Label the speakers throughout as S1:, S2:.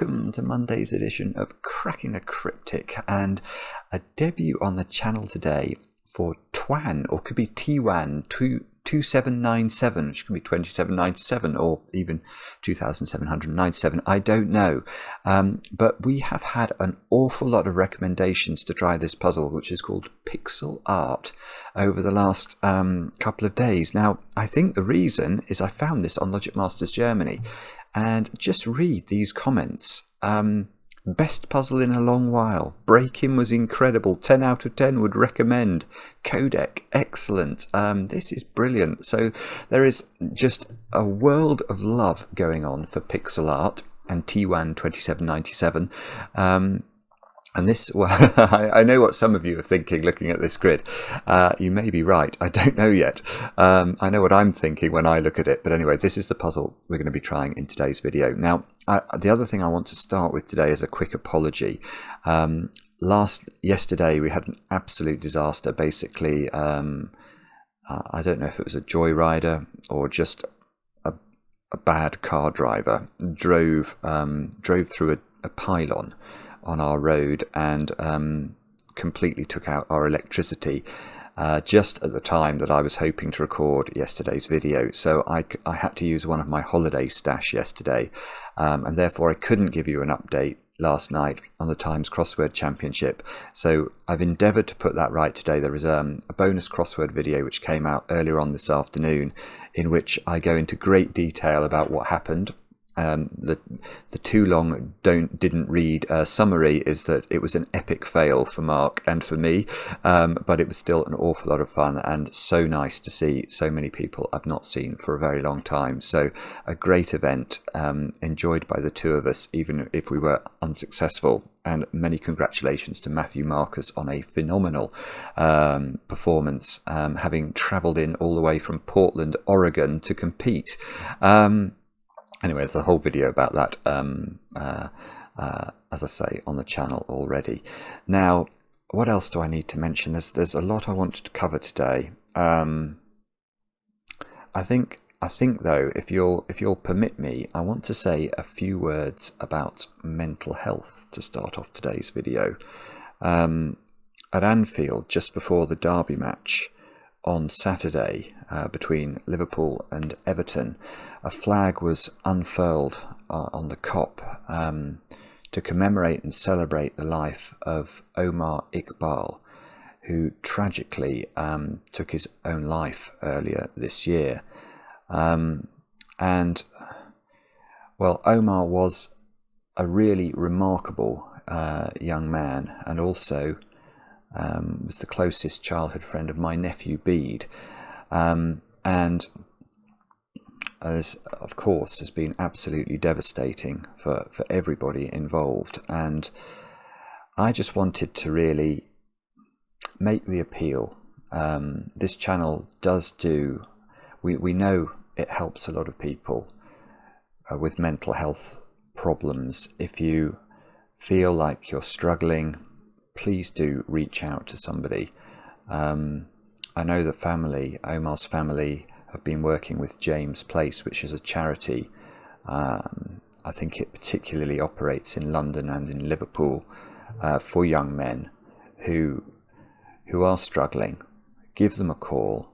S1: welcome to Monday's edition of Cracking the Cryptic, and a debut on the channel today for Twan, or could be Twan 2797, which could be 2797 or even 2797, I don't know. But we have had an awful lot of recommendations to try this puzzle, which is called pixel art, over the last couple of days. Now, I think the reason is I found this on Logic Masters Germany, and just read these comments. Best puzzle in a long while. Break-in was incredible. 10 out of 10 would recommend. Codec, excellent. This is brilliant. So there is just a world of love going on for pixel art and T1 2797. And this, well, I know what some of you are thinking looking at this grid. You may be right. I don't know yet. I know what I'm thinking when I look at it. But anyway, this is the puzzle we're going to be trying in today's video. Now, the other thing I want to start with today is a quick apology. Yesterday, we had an absolute disaster. Basically, I don't know if it was a joyrider or just a bad car driver drove through a pylon on our road and completely took out our electricity just at the time that I was hoping to record yesterday's video. So I had to use one of my holiday stash yesterday, and therefore I couldn't give you an update last night on the Times Crossword Championship. So I've endeavoured to put that right today. There is a bonus crossword video which came out earlier on this afternoon, in which I go into great detail about what happened. The too long didn't read summary is that it was an epic fail for Mark and for me, but it was still an awful lot of fun and so nice to see so many people I've not seen for a very long time. So a great event, enjoyed by the two of us, even if we were unsuccessful. And many congratulations to Matthew Marcus on a phenomenal performance, having travelled in all the way from Portland, Oregon to compete. Anyway, there's a whole video about that, as I say, on the channel already. Now, what else do I need to mention? There's a lot I wanted to cover today. I think though, if you'll permit me, I want to say a few words about mental health to start off today's video. At Anfield, just before the derby match on Saturday between Liverpool and Everton, a flag was unfurled on the Kop to commemorate and celebrate the life of Omar Iqbal, who tragically took his own life earlier this year. And, well, Omar was a really remarkable young man, and also was the closest childhood friend of my nephew Bede. And as of course has been absolutely devastating for everybody involved, and I just wanted to really make the appeal. This channel does do, we know it helps a lot of people with mental health problems. If you feel like you're struggling, please do reach out to somebody. I know the family, Omar's family, have been working with James Place, which is a charity. I think it particularly operates in London and in Liverpool for young men who are struggling. Give them a call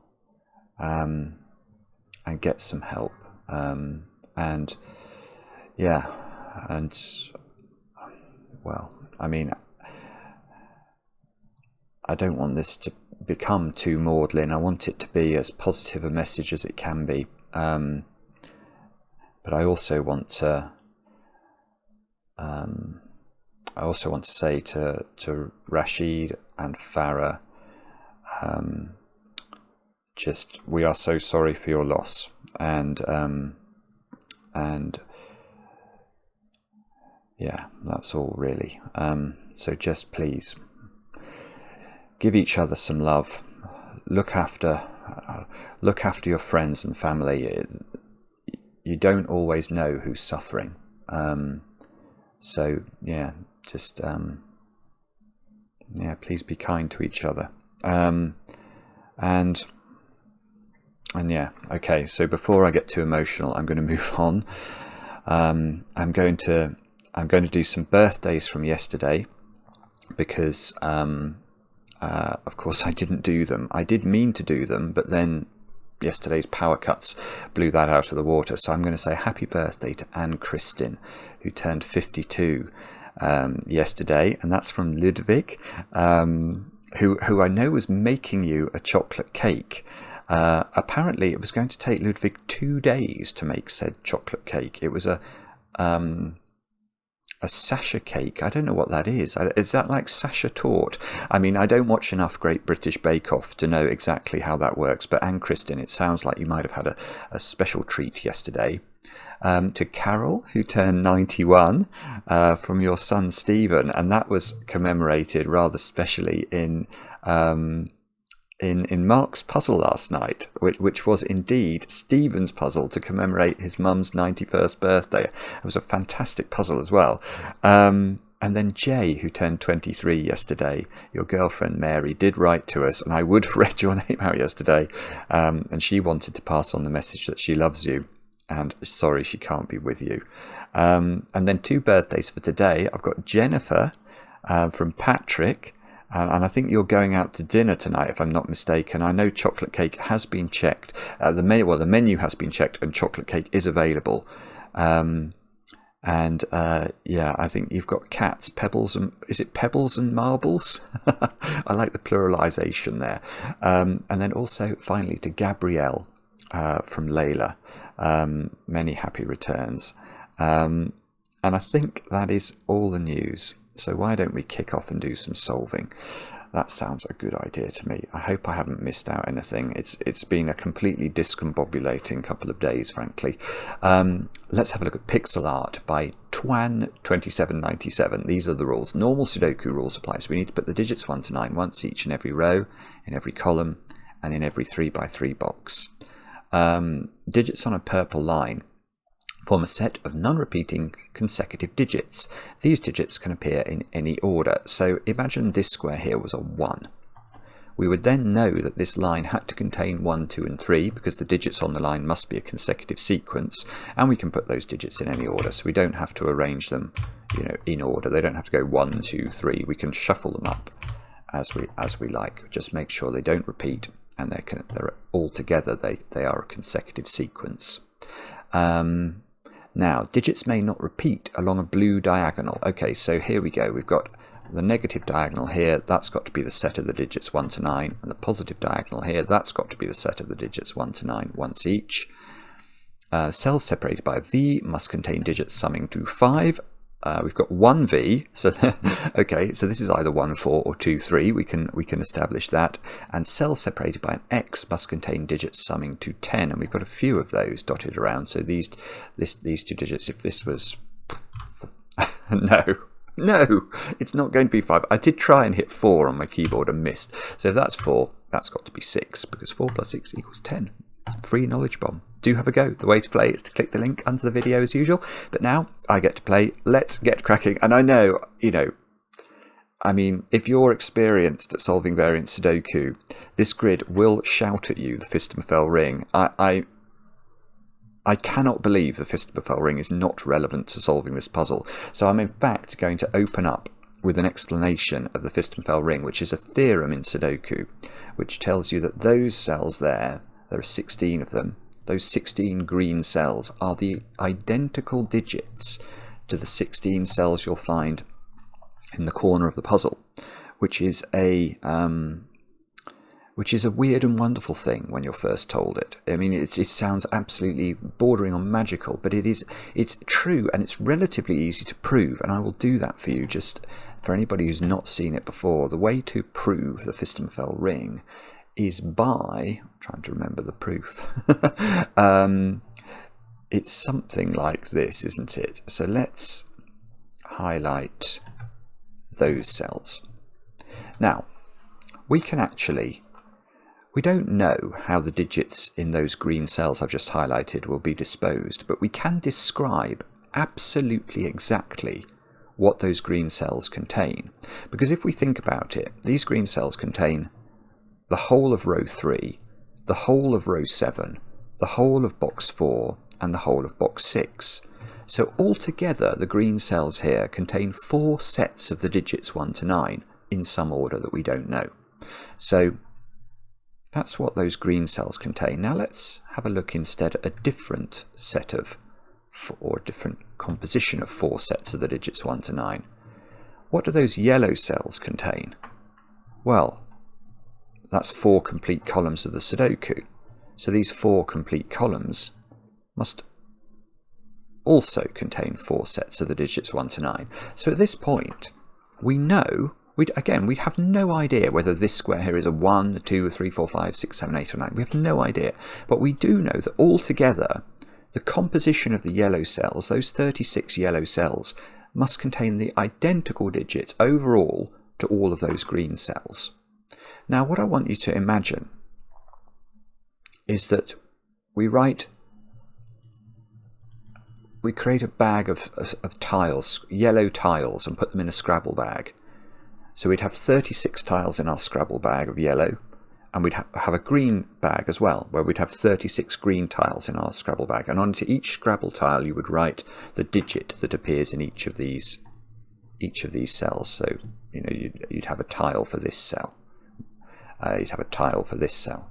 S1: and get some help. And yeah, and well, I mean, I don't want this to become too maudlin. I want it to be as positive a message as it can be, but I also want to say to Rashid and Farah, just, we are so sorry for your loss, and yeah, that's all really. So just please give each other some love. Look after your friends and family. You don't always know who's suffering. So yeah, just yeah, please be kind to each other. And yeah, okay. So before I get too emotional, I'm going to move on. I'm going to I'm going to do some birthdays from yesterday because, of course, I didn't do them. I did mean to do them, but then yesterday's power cuts blew that out of the water. So I'm going to say happy birthday to Anne Kristin, who turned 52 yesterday, and that's from Ludwig, who I know was making you a chocolate cake. Apparently, it was going to take Ludwig 2 days to make said chocolate cake. It was a Sasha cake. I don't know what that is. Is that like Sasha tort? I mean, I don't watch enough Great British Bake Off to know exactly how that works. But Anne Kristin, it sounds like you might have had a special treat yesterday. To Carol, who turned 91, from your son Stephen, and that was commemorated rather specially in Mark's puzzle last night, which was indeed Stephen's puzzle to commemorate his mum's 91st birthday. It was a fantastic puzzle as well. And then Jay, who turned 23 yesterday, your girlfriend Mary, did write to us, and I would have read your name out yesterday, and she wanted to pass on the message that she loves you, and sorry she can't be with you. And then 2 birthdays for today. I've got Jennifer from Patrick, and I think you're going out to dinner tonight, if I'm not mistaken. I know chocolate cake has been checked. The menu has been checked, and chocolate cake is available. Yeah, I think you've got cats, pebbles, and is it pebbles and marbles? I like the pluralization there. And then also finally to Gabrielle from Layla. Many happy returns. And I think that is all the news. So why don't we kick off and do some solving? That sounds a good idea to me. I hope I haven't missed out anything. It's been a completely discombobulating couple of days, frankly. Let's have a look at pixel art by Twan2797. These are the rules. Normal Sudoku rules apply. So we need to put the digits 1 to 9 once each in every row, in every column, and in every 3x3 box. Digits on a purple line form a set of non-repeating consecutive digits. These digits can appear in any order. So imagine this square here was a 1. We would then know that this line had to contain 1, 2 and 3 because the digits on the line must be a consecutive sequence, and we can put those digits in any order, so we don't have to arrange them, in order. They don't have to go 1, 2, 3. We can shuffle them up as we like. Just make sure they don't repeat, and they're all together. They are a consecutive sequence. Now, digits may not repeat along a blue diagonal. Okay, so here we go. We've got the negative diagonal here. That's got to be the set of the digits 1 to 9. And the positive diagonal here, that's got to be the set of the digits 1 to 9 once each. Cells separated by a V must contain digits summing to 5. We've got 1 V, so okay, so this is either 1, 4 or 2, 3. We can establish that. And cells separated by an X must contain digits summing to 10, and we've got a few of those dotted around. So these 2 digits, if this was no, it's not going to be 5. I did try and hit 4 on my keyboard and missed. So if that's 4, that's got to be 6, because 4 plus 6 equals 10. Free knowledge bomb. Do have a go. The way to play is to click the link under the video as usual. But now I get to play. Let's get cracking. And I know, I mean, if you're experienced at solving variant Sudoku, this grid will shout at you the Fistmafel ring. I cannot believe the Fistmafel ring is not relevant to solving this puzzle. So I'm in fact going to open up with an explanation of the Fistmafel ring, which is a theorem in Sudoku, which tells you that those cells there are 16 of them. Those 16 green cells are the identical digits to the 16 cells you'll find in the corner of the puzzle, which is a weird and wonderful thing when you're first told it. I mean, it sounds absolutely bordering on magical, but it's true, and it's relatively easy to prove, and I will do that for you, just for anybody who's not seen it before. The way to prove the Fistmafel ring is by, I'm trying to remember the proof, it's something like this, isn't it? So let's highlight those cells. Now, we don't know how the digits in those green cells I've just highlighted will be disposed, but we can describe absolutely exactly what those green cells contain. Because if we think about it, these green cells contain the whole of row 3, the whole of row 7, the whole of box 4, and the whole of box 6. So altogether, the green cells here contain 4 sets of the digits 1 to 9 in some order that we don't know. So that's what those green cells contain. Now let's have a look instead at a different set of, or a different composition of 4 sets of the digits 1 to 9. What do those yellow cells contain? Well, that's 4 complete columns of the Sudoku. So these 4 complete columns must also contain 4 sets of the digits 1 to 9. So at this point, we know, we have no idea whether this square here is a 1, a 2, a 3, 4, 5, 6, 7, 8 or 9. We have no idea. But we do know that altogether, the composition of the yellow cells, those 36 yellow cells, must contain the identical digits overall to all of those green cells. Now what I want you to imagine is that we create a bag of tiles, yellow tiles, and put them in a Scrabble bag. So we'd have 36 tiles in our Scrabble bag of yellow, and we'd have a green bag as well, where we'd have 36 green tiles in our Scrabble bag. And onto each Scrabble tile you would write the digit that appears in each of these cells. So you'd have a tile for this cell. You'd have a tile for this cell.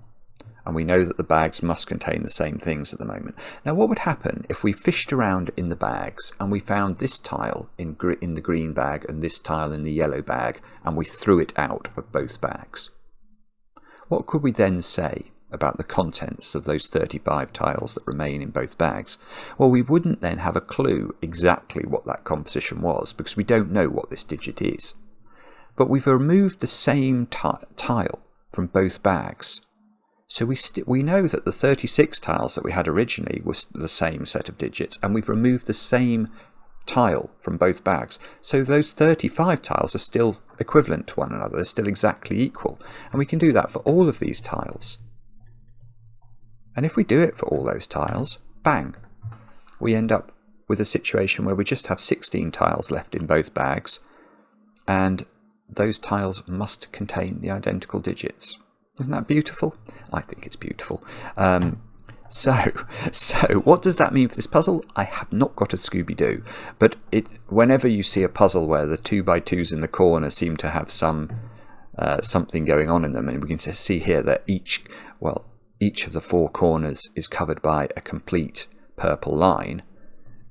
S1: And we know that the bags must contain the same things at the moment. Now what would happen if we fished around in the bags and we found this tile in the green bag and this tile in the yellow bag, and we threw it out of both bags? What could we then say about the contents of those 35 tiles that remain in both bags? Well, we wouldn't then have a clue exactly what that composition was, because we don't know what this digit is. But we've removed the same tile from both bags. So we know that the 36 tiles that we had originally was the same set of digits, and we've removed the same tile from both bags. So those 35 tiles are still equivalent to one another. They're still exactly equal. And we can do that for all of these tiles. And if we do it for all those tiles, bang, we end up with a situation where we just have 16 tiles left in both bags, and those tiles must contain the identical digits. Isn't that beautiful? I think it's beautiful. So what does that mean for this puzzle? I have not got a Scooby-Doo, but whenever you see a puzzle where the 2x2s in the corner seem to have something going on in them, and we can see here that each of the 4 corners is covered by a complete purple line,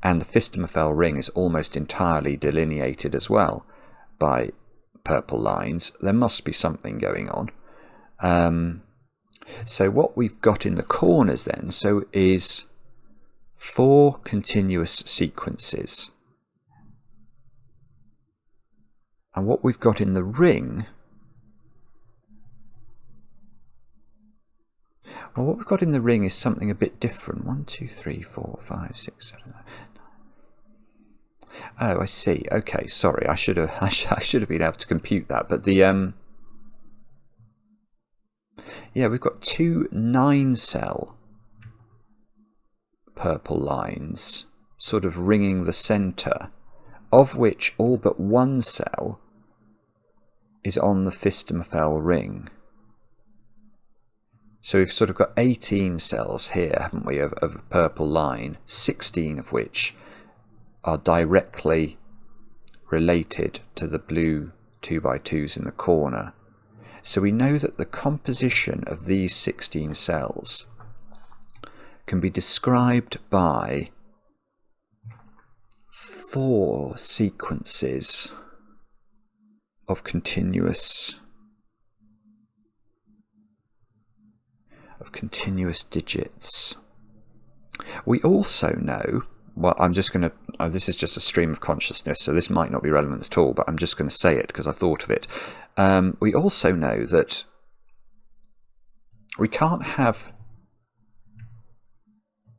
S1: and the Fistemafell ring is almost entirely delineated as well by purple lines. There must be something going on. So what we've got in the corners then is 4 continuous sequences, and what we've got in the ring, is something a bit different. 1, 2, 3, 4, 5, 6, 7, 8, 9. Oh, I see. Okay, sorry. I should have been able to compute that, but yeah, we've got 2 9-cell purple lines sort of ringing the centre, of which all but 1 cell is on the Fistemafell ring. So we've sort of got 18 cells here, haven't we, of a purple line, 16 of which are directly related to the blue 2x2s in the corner. So we know that the composition of these 16 cells can be described by 4 sequences of continuous digits. We also know, well, I'm just going to, this is just a stream of consciousness, so this might not be relevant at all, but I'm just going to say it because I thought of it. We also know that we can't have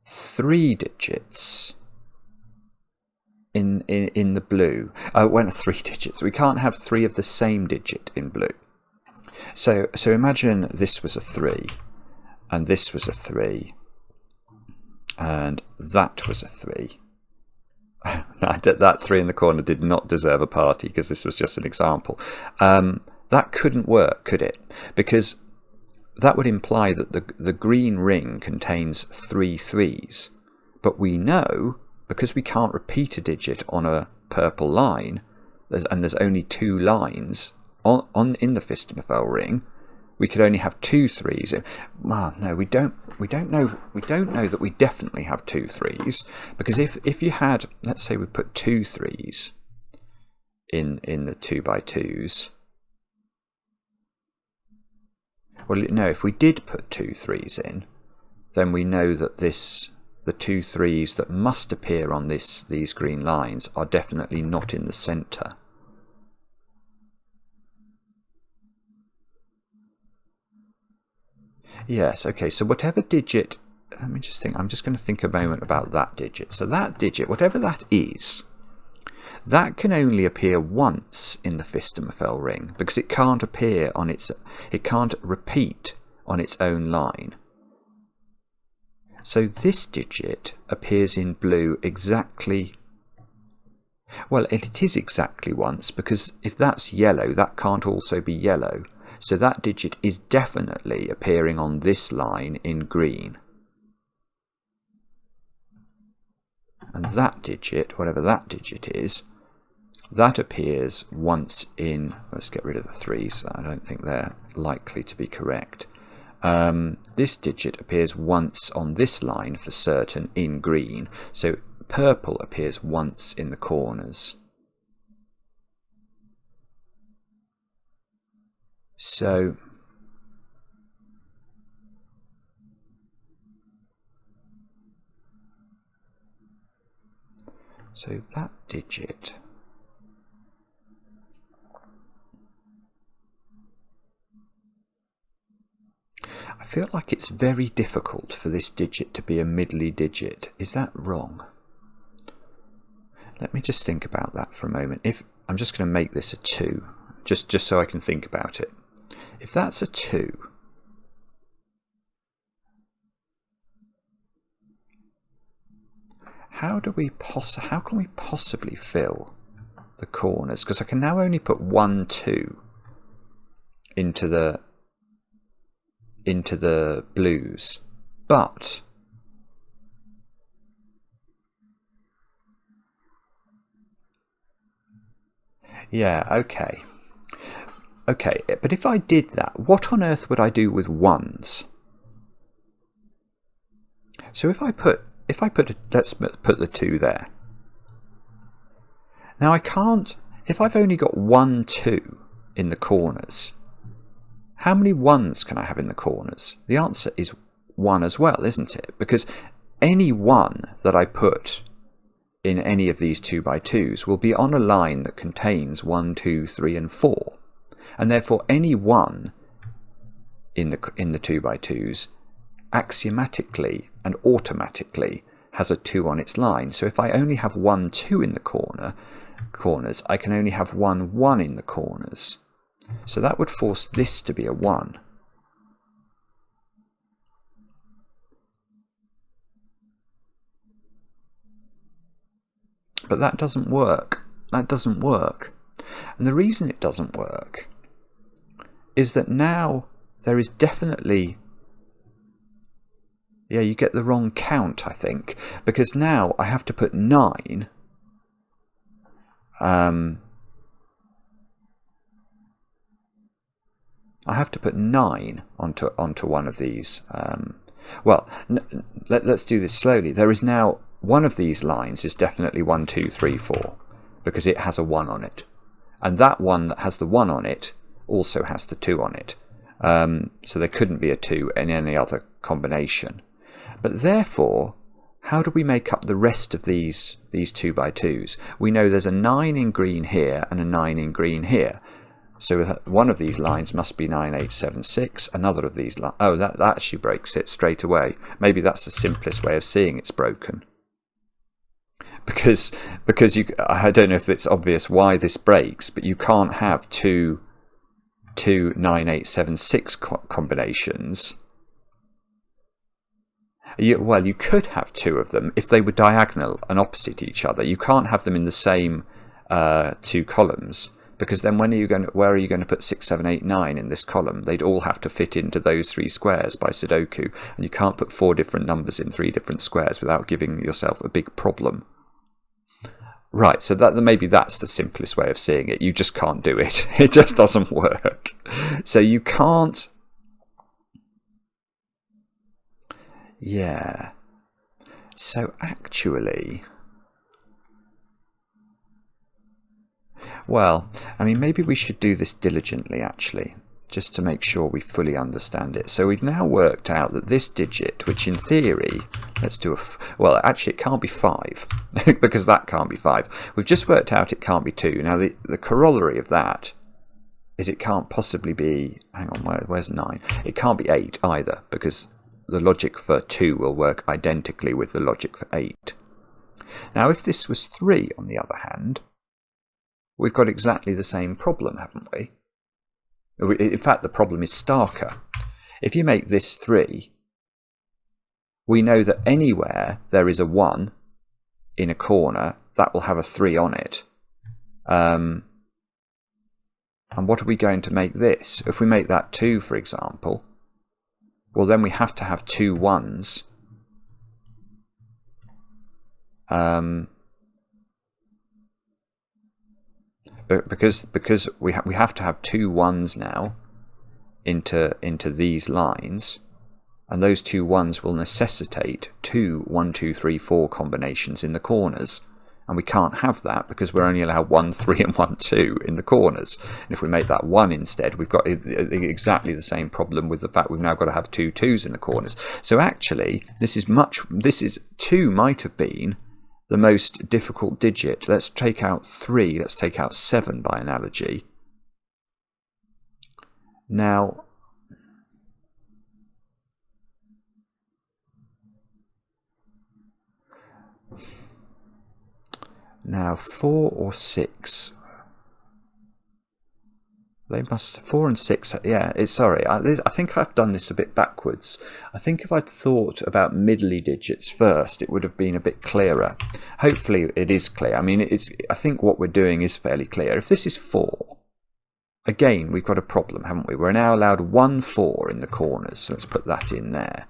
S1: 3 digits in the blue. When 3 digits, we can't have 3 of the same digit in blue. So imagine this was a 3, and this was a 3, and that was a 3. That 3 in the corner did not deserve a party because this was just an example. That couldn't work, could it? Because that would imply that the green ring contains 3 3s, But we know, because we can't repeat a digit on a purple line, and there's only 2 lines in the Fistmifel ring, we could only have 2 threes. Well, no, we don't know that we definitely have 2 threes, because if you had, let's say we put 2 threes in the 2x2s. Well, no, if we did put 2 threes in, then we know that the 2 threes that must appear on these green lines are definitely not in the centre. Yes, okay, so whatever digit, let me just think, I'm just going to think a moment about that digit. So that digit, whatever that is, that can only appear once in the Fistmifel ring, because it can't appear on it can't repeat on its own line. So this digit appears in blue exactly, well, it is exactly once, because if that's yellow, that can't also be yellow. So that digit is definitely appearing on this line in green. And that digit, whatever that digit is, that appears once in, let's get rid of the 3s, I don't think they're likely to be correct. This digit appears once on this line for certain in green, so purple appears once in the corners. So that digit, I feel like it's very difficult for this digit to be a middly digit. Is that wrong? Let me just think about that for a moment. If I'm just going to make this a 2, just so I can think about it. If that's a 2, how can we possibly fill the corners? Because I can now only put 1, 2 into the blues, but yeah, okay, but if I did that, what on earth would I do with 1s? So if I put let's put the 2 there. Now I can't, if I've only got 1, 2 in the corners, how many 1s can I have in the corners? The answer is 1 as well, isn't it? Because any 1 that I put in any of these 2x2s will be on a line that contains 1, 2, 3 and 4. And therefore any 1 in the 2x2s axiomatically and automatically has a 2 on its line. So if I only have 1, 2 in the corners, I can only have 1, 1 in the corners. So that would force this to be a 1. But that doesn't work. That doesn't work. And the reason it doesn't work is that now there is definitely, yeah, you get the wrong count, I think, because now I have to put 9 I have to put 9 onto one of these. Well, let's do this slowly. There is now one of these lines is definitely 1, 2, 3, 4 because it has a 1 on it, and that one that has the 1 on it also has the 2 on it. So there couldn't be a 2 in any other combination. But therefore, how do we make up the rest of these 2x2s? We know there's a 9 in green here and a 9 in green here. So one of these lines must be 9, 8, 7, 6. Another of these lines, oh, that actually breaks it straight away. Maybe that's the simplest way of seeing it's broken. Because I don't know if it's obvious why this breaks, but you can't have two 9, 8, 7, 6 combinations. Well, you could have 2 of them if they were diagonal and opposite each other. You can't have them in the same 2 columns, because then where are you going to put 6, 7, 8, 9 in this column? They'd all have to fit into those 3 squares by Sudoku, and you can't put 4 different numbers in 3 different squares without giving yourself a big problem. Right, so maybe that's the simplest way of seeing it. You just can't do it. It just doesn't work. So you can't... Yeah. So actually... Well, I mean, maybe we should do this diligently, actually, just to make sure we fully understand it. So we've now worked out that this digit, which in theory, let's do well, actually it can't be 5, because that can't be 5. We've just worked out it can't be 2. Now the corollary of that is it can't possibly be, hang on, where's 9? It can't be 8 either, because the logic for 2 will work identically with the logic for 8. Now if this was 3, on the other hand, we've got exactly the same problem, haven't we? In fact, the problem is starker. If you make this 3, we know that anywhere there is a 1 in a corner, that will have a 3 on it. And what are we going to make this? If we make that 2, for example, well, then we have to have 2 1s. Because we have to have 2 1s now into these lines, and those 2 1s will necessitate 2 1 2 3 4 combinations in the corners, and we can't have that because we're only allowed 1 3 and 1 2 in the corners. And if we make that 1 instead, we've got exactly the same problem with the fact we've now got to have 2 2s in the corners. So actually, this is 2 might have been the most difficult digit. Let's take out 3, let's take out 7 by analogy. Now, Now 4 or 6. They must 4 and 6. Yeah, sorry. I think I've done this a bit backwards. I think if I'd thought about middly digits first, it would have been a bit clearer. Hopefully, it is clear. I mean, I think what we're doing is fairly clear. If this is 4, again, we've got a problem, haven't we? We're now allowed 1 4 in the corners. So let's put that in there.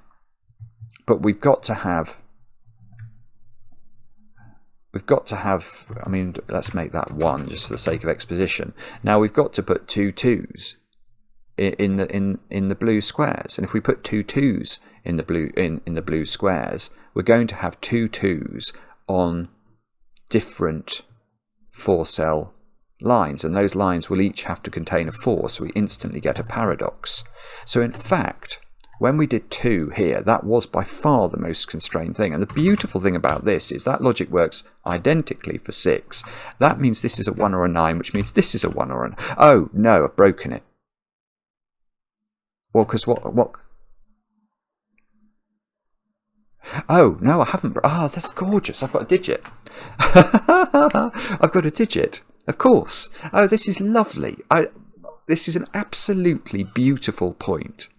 S1: But we've got to have. I mean, let's make that 1 just for the sake of exposition. Now we've got to put 2 2s in the blue squares, and if we put 2 2s in the blue squares, we're going to have 2 2s on different 4-cell lines, and those lines will each have to contain a 4, so we instantly get a paradox. So in fact, when we did 2 here, that was by far the most constrained thing. And the beautiful thing about this is that logic works identically for 6. That means this is a 1 or a 9, which means this is a 1 or an... Oh, no, I've broken it. Well, because what... Oh, no, I haven't... Ah, that's gorgeous. I've got a digit. I've got a digit. Of course. Oh, this is lovely. This is an absolutely beautiful point.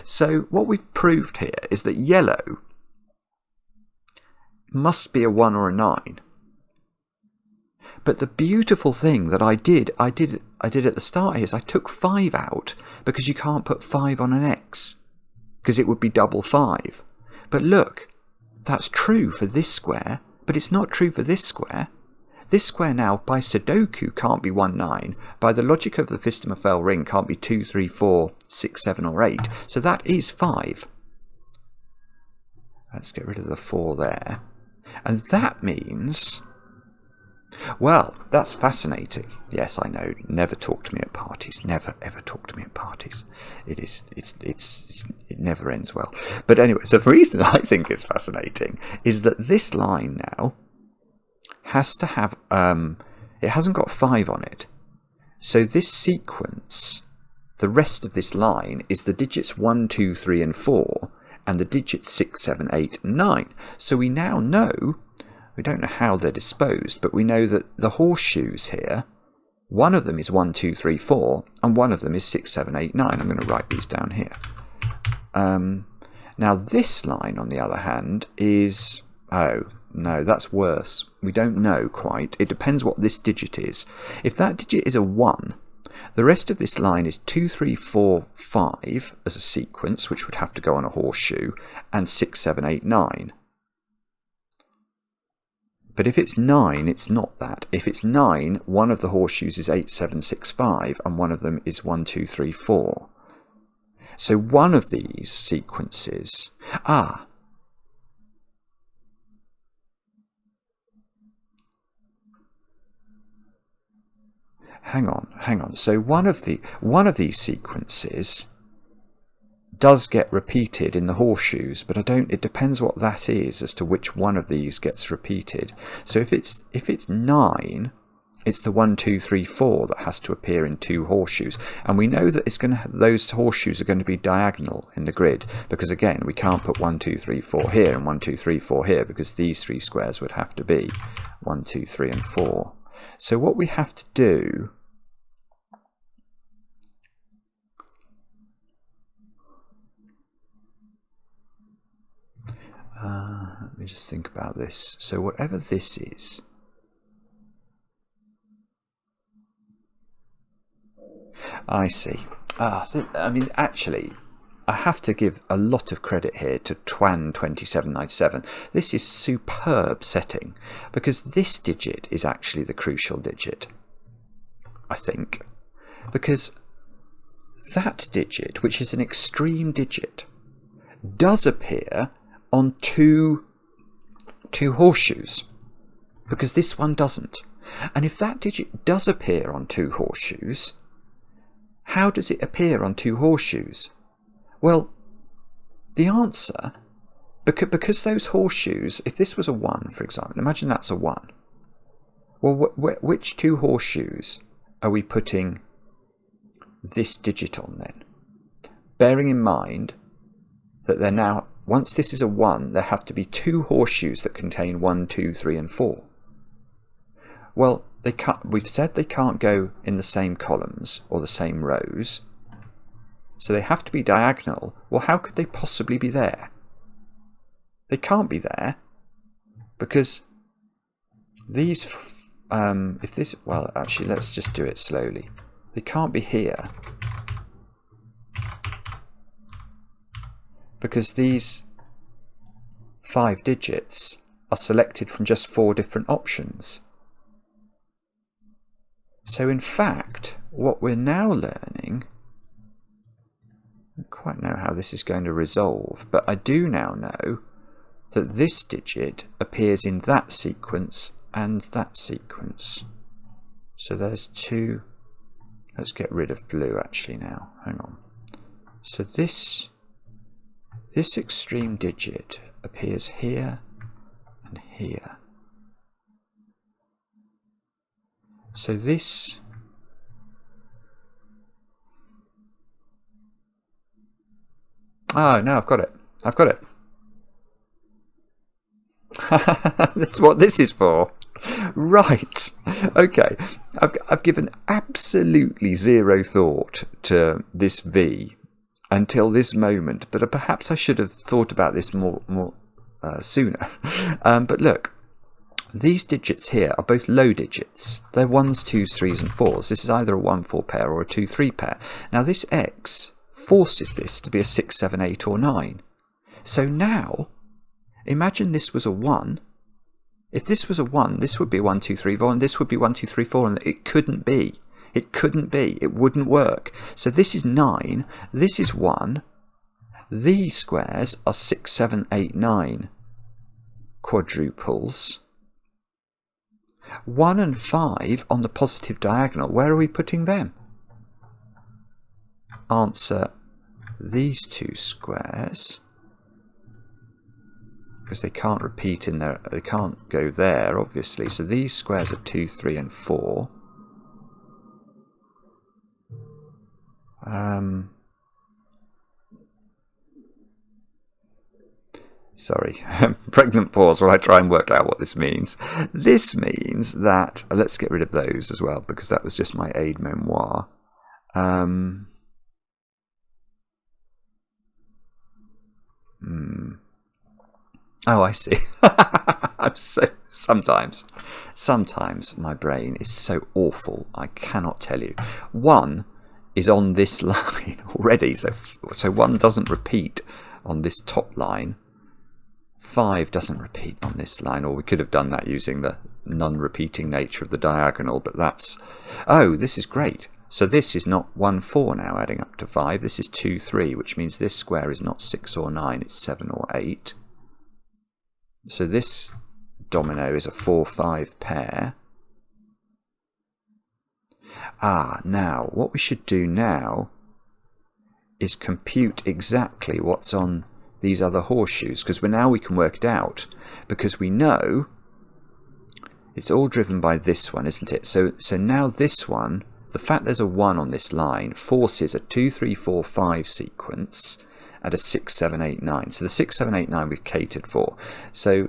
S1: So what we've proved here is that yellow must be a 1 or a 9. But the beautiful thing that I did at the start here is I took 5 out, because you can't put 5 on an X, because it would be double 5. But look, that's true for this square, but it's not true for this square. This square now, by Sudoku, can't be 1 9. By the logic of the Fistemafel ring, can't be 2 3 4 6 7 or 8. So that is 5. Let's get rid of the 4 there. And that means... Well, that's fascinating. Yes, I know. Never talk to me at parties. Never, ever talk to me at parties. It never ends well. But anyway, the reason I think it's fascinating is that this line now has to have, it hasn't got 5 on it. So this sequence, the rest of this line, is the digits 1, 2, 3 and 4, and the digits 6, 7, 8 and 9. So we now know, we don't know how they're disposed, but we know that the horseshoes here, one of them is 1, 2, 3, 4, and one of them is 6, 7, 8, 9. I'm going to write these down here. Now this line, on the other hand, is... Oh, No, that's worse. We don't know quite. It depends what this digit is. If that digit is a 1, the rest of this line is 2, 3, 4, 5 as a sequence, which would have to go on a horseshoe, and 6, 7, 8, 9. But if it's 9, it's not that. If it's 9, one of the horseshoes is 8, 7, 6, 5, and one of them is 1, 2, 3, 4. So one of these sequences... Hang on. So one of these sequences does get repeated in the horseshoes, but it depends what that is as to which one of these gets repeated. So if it's 9, it's the 1, 2, 3, 4 that has to appear in 2 horseshoes, and we know that those horseshoes are going to be diagonal in the grid, because again we can't put 1, 2, 3, 4 here and 1, 2, 3, 4 here, because these 3 squares would have to be 1, 2, 3 and 4. So what we have to do let me just think about this. So whatever this is, I see. I mean, actually, I have to give a lot of credit here to Twan2797. This is superb setting, because this digit is actually the crucial digit, I think, because that digit, which is an extreme digit, does appear on two horseshoes, because this one doesn't. And if that digit does appear on 2 horseshoes, how does it appear on 2 horseshoes? Well, the answer, because those horseshoes, if this was a 1, for example, imagine that's a 1. Well, which 2 horseshoes are we putting this digit on then? Bearing in mind that they're now, once this is a 1, there have to be 2 horseshoes that contain 1, 2, 3 and 4. Well, we've said they can't go in the same columns or the same rows, so they have to be diagonal. Well, how could they possibly be there? They can't be there, because these, well, actually, let's just do it slowly. They can't be here, because these 5 digits are selected from just 4 different options. So in fact, what we're now learning, I don't quite know how this is going to resolve, but I do now know that this digit appears in that sequence and that sequence. So there's 2, let's get rid of blue actually now, hang on. So this extreme digit appears here and here. So this, no, I've got it. That's what this is for. Right. Okay. I've given absolutely zero thought to this V until this moment, but perhaps I should have thought about this more sooner. But look, these digits here are both low digits. They're 1s, 2s, 3s and 4s. This is either a 1-4 pair or a 2-3 pair. Now this X forces this to be a 6, 7, 8 or 9. So now, imagine this was a 1. If this was a 1, this would be 1, 2, 3, 4, and this would be 1, 2, 3, 4, and it couldn't be. It couldn't be. It wouldn't work. So this is 9. This is 1. These squares are 6, 7, 8, 9 quadruples. 1 and 5 on the positive diagonal. Where are we putting them? Answer, these 2 squares, because they can't repeat in there, they can't go there obviously, so these squares are 2, 3 and 4. Sorry, pregnant pause while I try and work out what this means. This means that, let's get rid of those as well, because that was just my aide memoire. Oh, I see. Sometimes my brain is so awful, I cannot tell you. 1 is on this line already, so 1 doesn't repeat on this top line. 5 doesn't repeat on this line, or we could have done that using the non-repeating nature of the diagonal, but that's... Oh, this is great. So this is not 1, 4 now adding up to 5, this is 2, 3, which means this square is not 6 or 9, it's 7 or 8. So this domino is a 4, 5 pair. Now, what we should do now is compute exactly what's on these other horseshoes, because now we can work it out, because we know it's all driven by this one, isn't it? So now this one, the fact there's a 1 on this line forces a 2, 3, 4, 5 sequence and a 6, 7, 8, 9. So the 6, 7, 8, 9 we've catered for. So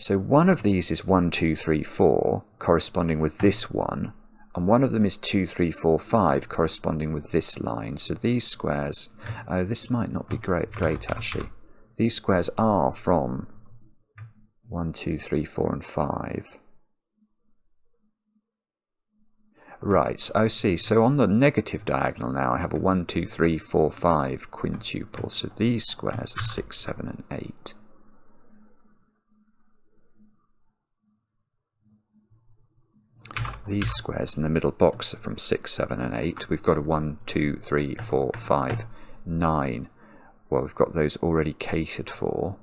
S1: one of these is 1, 2, 3, 4, corresponding with this one, and one of them is 2, 3, 4, 5, corresponding with this line. So these squares, this might not be great actually. These squares are from 1, 2, 3, 4, and 5. Right, I see. So on the negative diagonal now, I have a 1, 2, 3, 4, 5 quintuple. So these squares are 6, 7, and 8. These squares in the middle box are from 6, 7, and 8. We've got a 1, 2, 3, 4, 5, 9. Well, we've got those already catered for.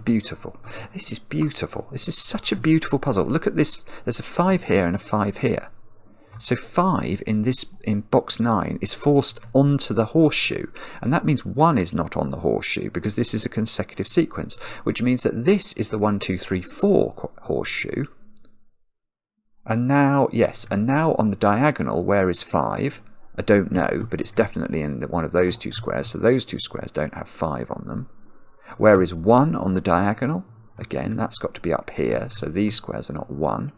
S1: Beautiful. This is beautiful. This is such a beautiful puzzle. Look at this. There's a 5 here and a 5 here. So 5 in box 9 is forced onto the horseshoe, and that means 1 is not on the horseshoe because this is a consecutive sequence, which means that this is the 1, 2, 3, 4 horseshoe. And now, yes, and now on the diagonal, where is 5? I don't know, but it's definitely in one of those two squares, so those two squares don't have 5 on them. Where is 1 on the diagonal? Again, that's got to be up here, so these squares are not 1.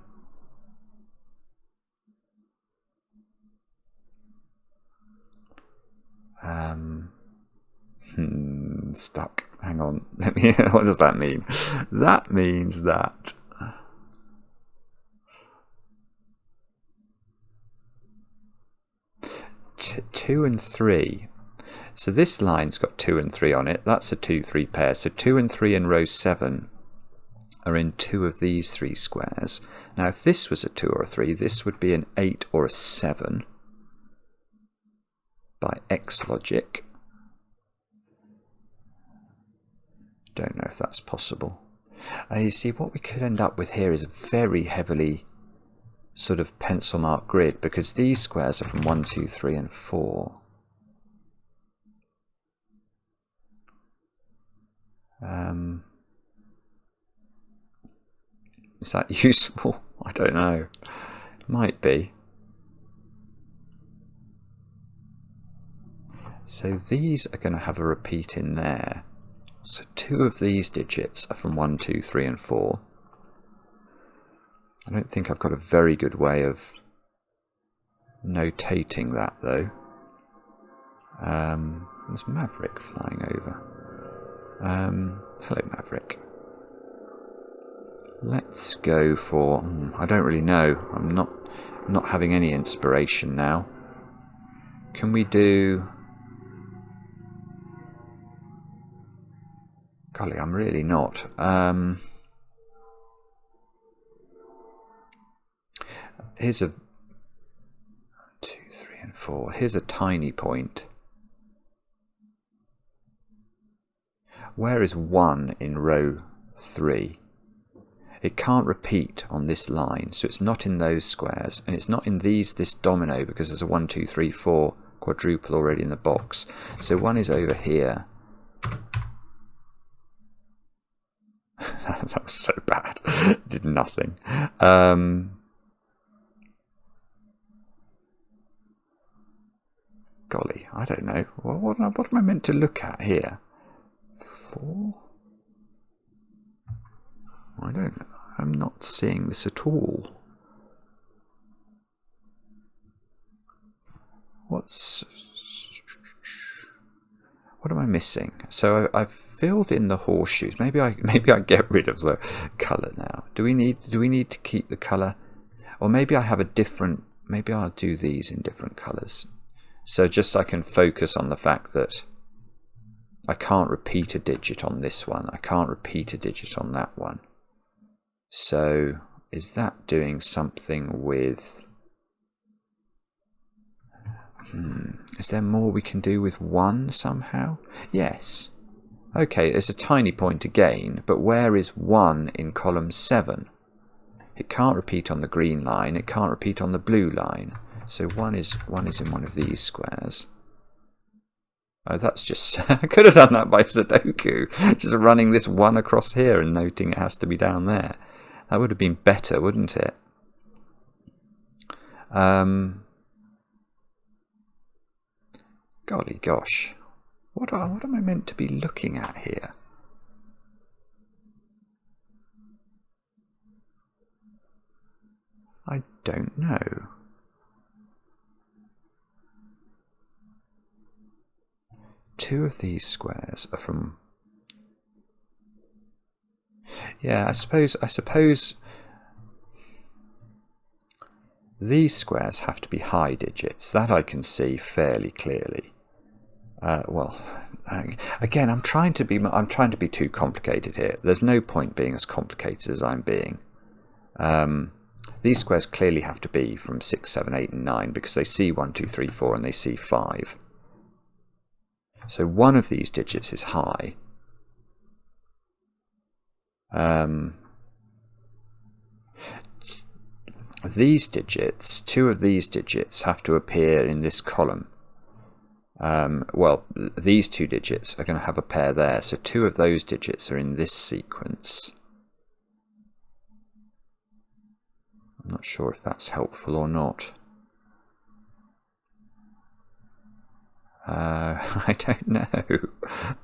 S1: Stuck. Hang on. What does that mean? That means that two and 3. So this line's got 2 and 3 on it. That's a 2, 3 pair. So 2 and 3 in row 7 are in 2 of these 3 squares. Now if this was a 2 or a 3, this would be an 8 or a 7 by X logic. Don't know if that's possible. You see, what we could end up with here is a very heavily sort of pencil mark grid, because these squares are from 1, 2, 3, and 4. Is that useful? I don't know. Might be. So these are going to have a repeat in there. So 2 of these digits are from 1, 2, 3, and 4. I don't think I've got a very good way of notating that, though. There's Maverick flying over. Hello, Maverick. Let's go for... I don't really know. I'm not having any inspiration now. Can we do... Golly, I'm really not. Here's a 2, 3, and 4. Here's a tiny point. Where is 1 in row 3? It can't repeat on this line, so it's not in those squares, and it's not in this domino because there's a 1, 2, 3, 4 quadruple already in the box. So 1 is over here. That was so bad. Did nothing. Golly, I don't know. What am I meant to look at here? 4? I don't know. I'm not seeing this at all. What's... what am I missing? So I've filled in the horseshoes. Maybe I get rid of the colour now. Do we need to keep the colour? Or maybe I have a different, maybe I'll do these in different colours. So just I can focus on the fact that I can't repeat a digit on this one. I can't repeat a digit on that one. So is that doing something with... Is there more we can do with 1 somehow? Yes. Okay, there's a tiny point again, but where is 1 in column 7? It can't repeat on the green line, it can't repeat on the blue line. So 1 is in one of these squares. Oh, that's just... I could have done that by Sudoku. Just running this 1 across here and noting it has to be down there. That would have been better, wouldn't it? Golly gosh. What am I meant to be looking at here? I don't know. Two of these squares are from... Yeah, I suppose these squares have to be high digits. That I can see fairly clearly. Well, again, I'm trying to be too complicated here. There's no point being as complicated as I'm being. These squares clearly have to be from 6, 7, 8, and 9 because they see 1, 2, 3, 4 and they see 5. So one of these digits is high. These digits, 2 of these digits have to appear in this column. Well, these 2 digits are going to have a pair there, so 2 of those digits are in this sequence. I'm not sure if that's helpful or not. I don't know.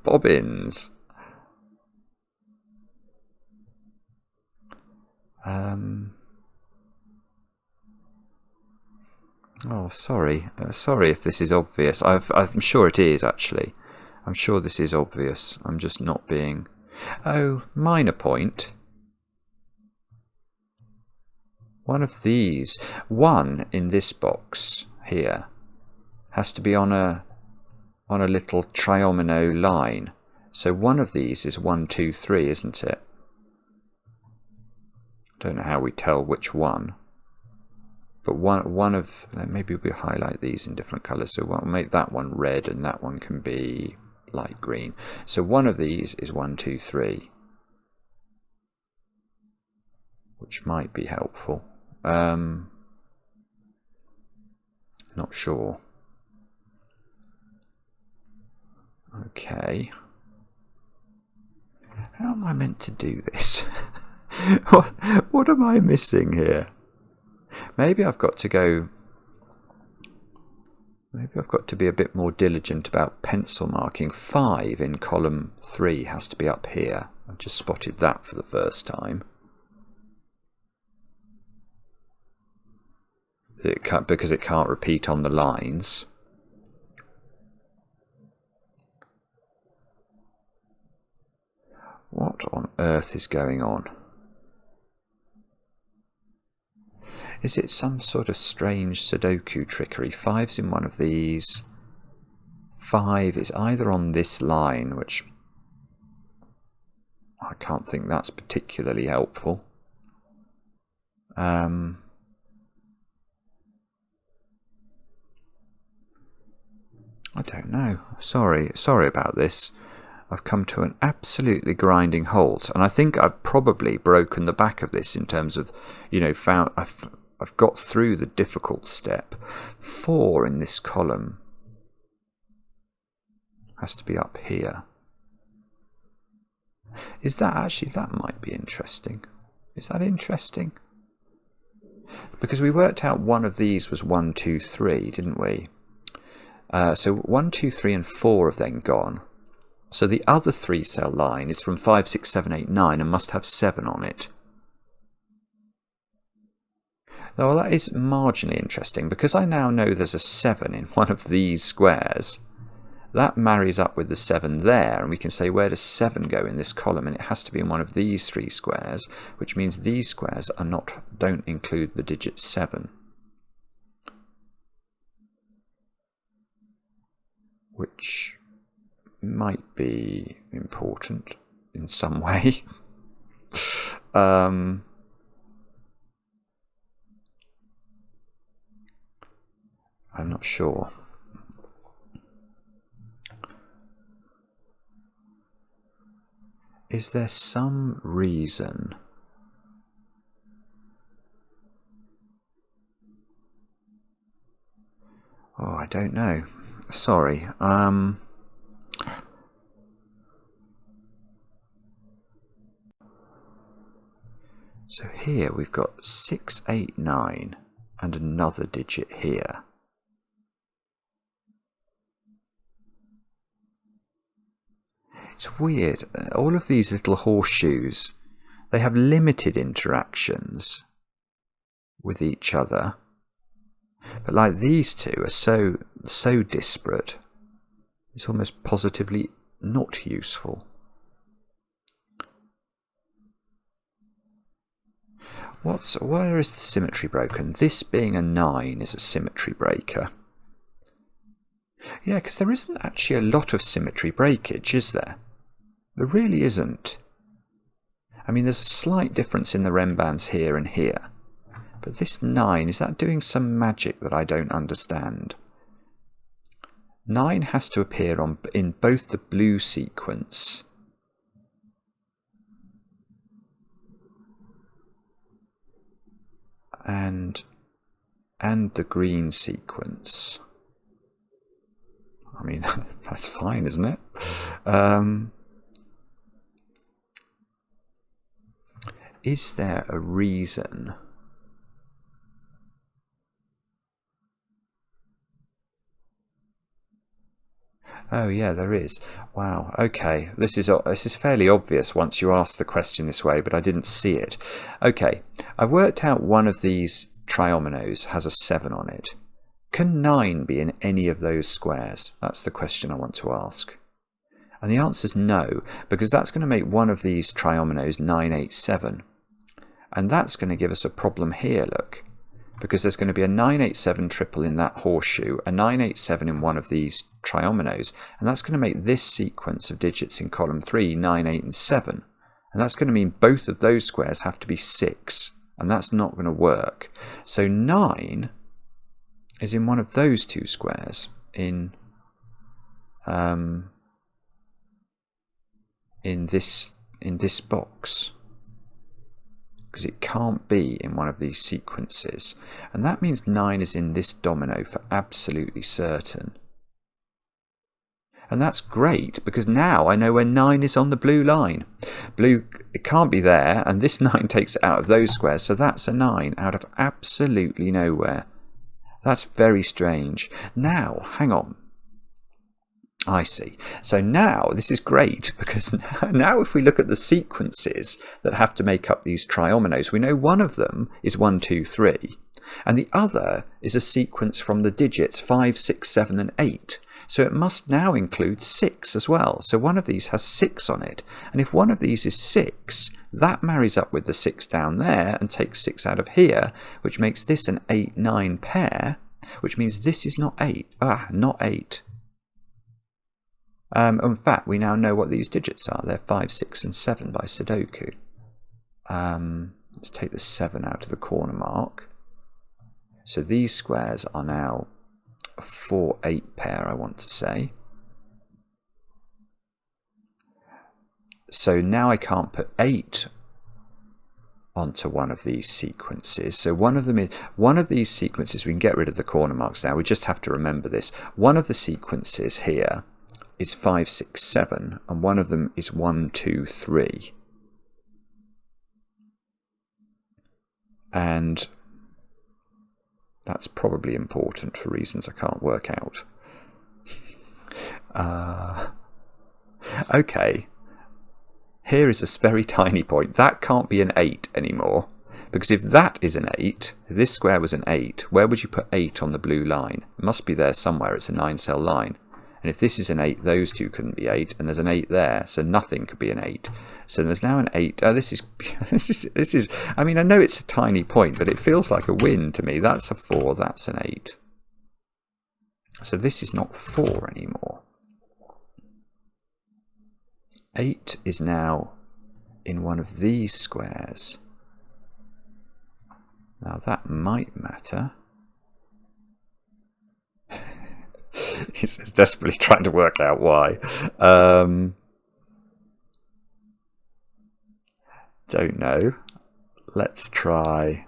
S1: Bobbins. Oh, sorry. Sorry if this is obvious. I'm sure it is, actually. I'm sure this is obvious. I'm just not being... Oh, minor point. One of these, 1 in this box here, has to be on a little triomino line. So one of these is 1, 2, 3, isn't it? Don't know how we tell which one. But one of, maybe we highlight these in different colours. So we'll make that one red and that one can be light green. So one of these is 1, 2, 3. Which might be helpful. Not sure. Okay. How am I meant to do this? What am I missing here? Maybe I've got to go... Maybe I've got to be a bit more diligent about pencil marking. 5 in column 3 has to be up here. I've just spotted that for the first time. Because it can't repeat on the lines. What on earth is going on? Is it some sort of strange Sudoku trickery? 5's in one of these. 5 is either on this line, which I can't think that's particularly helpful. I don't know. Sorry about this. I've come to an absolutely grinding halt, and I think I've probably broken the back of this in terms of, you know, I've got through the difficult step. 4 in this column has to be up here. Is that actually, that might be interesting. Is that interesting? Because we worked out one of these was 1, 2, 3, didn't we? So 1, 2, 3 and 4 have then gone. So the other 3 cell line is from 5, 6, 7, 8, 9 and must have 7 on it. Well, that is marginally interesting because I now know there's a 7 in one of these squares. that marries up with the 7 there, and we can say, where does 7 go in this column? And it has to be in one of these 3 squares, which means these squares don't include the digit 7. Which might be important in some way. I'm not sure. Is there some reason? Oh, I don't know. Sorry. So here we've got 6, 8, 9 and another digit here. It's weird. All of these little horseshoes, they have limited interactions with each other. But like these two are so disparate, it's almost positively not useful. Where is the symmetry broken? This being a 9 is a symmetry breaker. Yeah, because there isn't actually a lot of symmetry breakage, is there? There really isn't. I mean, there's a slight difference in the rem bands here and here. But this 9, is that doing some magic that I don't understand? 9 has to appear in both the blue sequence and the green sequence. I mean, that's fine, isn't it? Is there a reason? Oh yeah, there is. Wow. Okay, this is fairly obvious once you ask the question this way, but I didn't see it. Okay, I've worked out one of these triominoes has a 7 on it. Can 9 be in any of those squares? That's the question I want to ask. And the answer is no, because that's going to make one of these triominoes 9, 8, 7. And that's going to give us a problem here, look. Because there's going to be a 987 triple in that horseshoe, a 987 in one of these triominoes, and that's going to make this sequence of digits in column 3 9, 8 and 7. And that's going to mean both of those squares have to be 6, and that's not going to work. So 9 is in one of those two squares in this box. Because it can't be in one of these sequences. And that means 9 is in this domino for absolutely certain. And that's great, because now I know where 9 is on the blue line. Blue, it can't be there, and this 9 takes it out of those squares, so that's a 9 out of absolutely nowhere. That's very strange. Now, hang on. I see. So now this is great, because now if we look at the sequences that have to make up these triominoes, we know one of them is 1, 2, 3, and the other is a sequence from the digits 5, 6, 7 and 8. So it must now include 6 as well. So one of these has 6 on it, and if one of these is 6, that marries up with the 6 down there and takes 6 out of here, which makes this an 8, 9 pair, which means this is not 8. Not 8. In fact, we now know what these digits are. They're 5, 6 and 7 by Sudoku. Let's take the 7 out of the corner mark. So these squares are now a 4, 8 pair, I want to say. So now I can't put 8 onto one of these sequences. So one of these sequences, we can get rid of the corner marks now. We just have to remember this. One of the sequences here is 5, 6, 7, and one of them is 1, 2, 3. And that's probably important for reasons I can't work out. Okay, here is a very tiny point. That can't be an 8 anymore, because if that is an 8, if this square was an 8, where would you put 8 on the blue line? It must be there somewhere. It's a 9-cell line.
S2: And if this is an 8, those two couldn't be 8, and there's an 8 there, so nothing could be an 8. So there's now an 8. Oh, this is. I mean, I know it's a tiny point, but it feels like a win to me. That's a 4. That's an 8. So this is not 4 anymore. 8 is now in one of these squares. Now that might matter. He's desperately trying to work out why. Don't know. Let's try.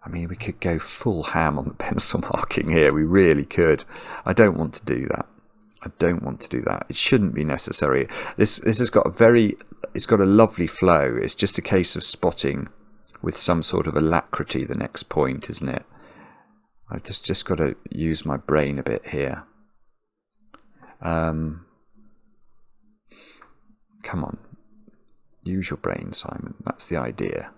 S2: I mean, we could go full ham on the pencil marking here. We really could. I don't want to do that. I don't want to do that. It shouldn't be necessary. This has got it's got a lovely flow. It's just a case of spotting with some sort of alacrity the next point, isn't it? I've just got to use my brain a bit here. Come on. Use your brain, Simon. That's the idea.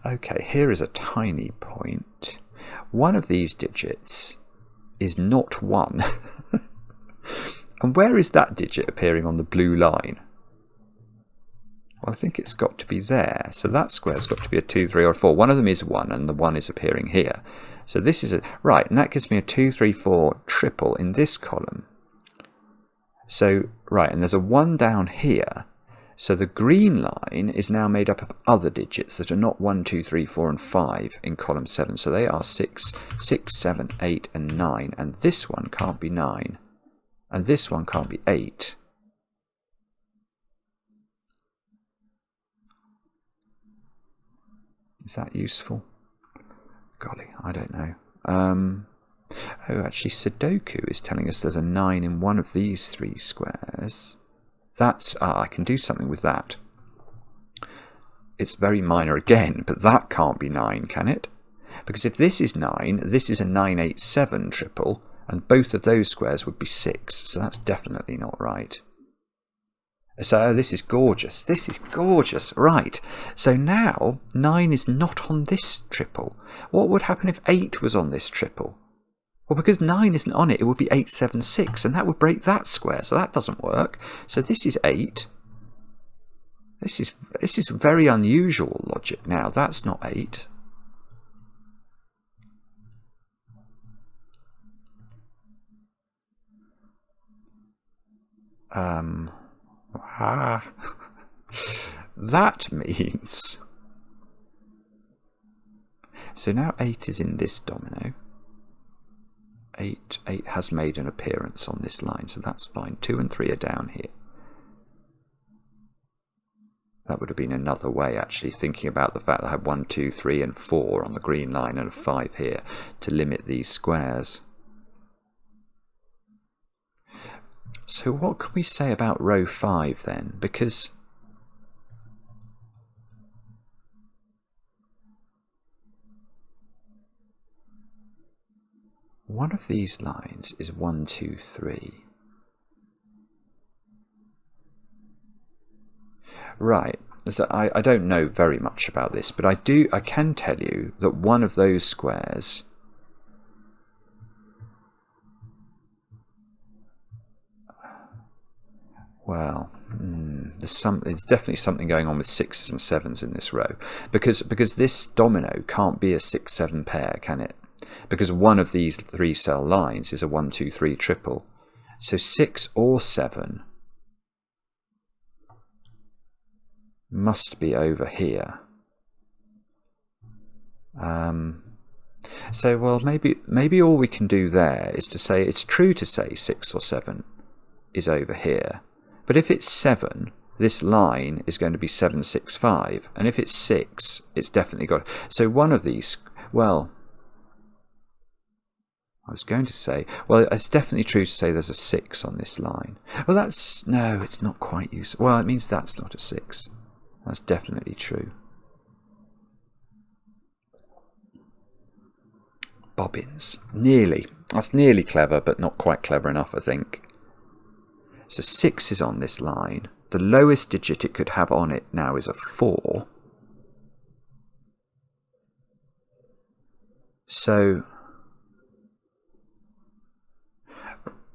S2: Okay, here is a tiny point. One of these digits is not 1. And where is that digit appearing on the blue line? Well, I think it's got to be there. So that square's got to be a 2, 3, or a 4. One of them is 1, and the 1 is appearing here. So this is a... Right, and that gives me a 2, 3, 4 triple in this column. So, right, and there's a 1 down here. So the green line is now made up of other digits that are not 1, 2, 3, 4, and 5 in column 7. So they are 6, 7, 8, and 9. And this one can't be 9. And this one can't be 8. Is that useful? Golly, I don't know. Oh, actually, Sudoku is telling us there's a 9 in one of these 3 squares. That's... I can do something with that. It's very minor again, but that can't be 9, can it? Because if this is 9, this is a 9, 8, 7 triple, and both of those squares would be 6, so that's definitely not right. So this is gorgeous. This is gorgeous. Right. So now 9 is not on this triple. What would happen if 8 was on this triple? Well, because 9 isn't on it, it would be 8, 7, 6, and that would break that square. So that doesn't work. So this is 8. This is very unusual logic now. That's not 8. That means... So now 8 is in this domino. 8 has made an appearance on this line, so that's fine. 2 and 3 are down here. That would have been another way, actually, thinking about the fact that I have 1, 2, 3, and 4 on the green line and a 5 here to limit these squares. So what can we say about row 5 then? Because one of these lines is 1, 2, 3. Right. So I don't know very much about this, but I can tell you that one of those squares well, there's definitely something going on with 6s and 7s in this row, because this domino can't be a 6, 7 pair, can it? Because one of these 3 cell lines is a 1, 2, 3 triple. So 6 or 7 must be over here. So, well, maybe all we can do there is to say it's true to say 6 or 7 is over here. But if it's 7, this line is going to be 7, 6, 5. And if it's 6, it's definitely got... So one of these... Well, I was going to say... Well, it's definitely true to say there's a 6 on this line. Well, that's... No, it's not quite useful. Well, it means that's not a 6. That's definitely true. Bobbins. Nearly. That's nearly clever, but not quite clever enough, I think. So 6 is on this line. The lowest digit it could have on it now is a 4.
S1: So,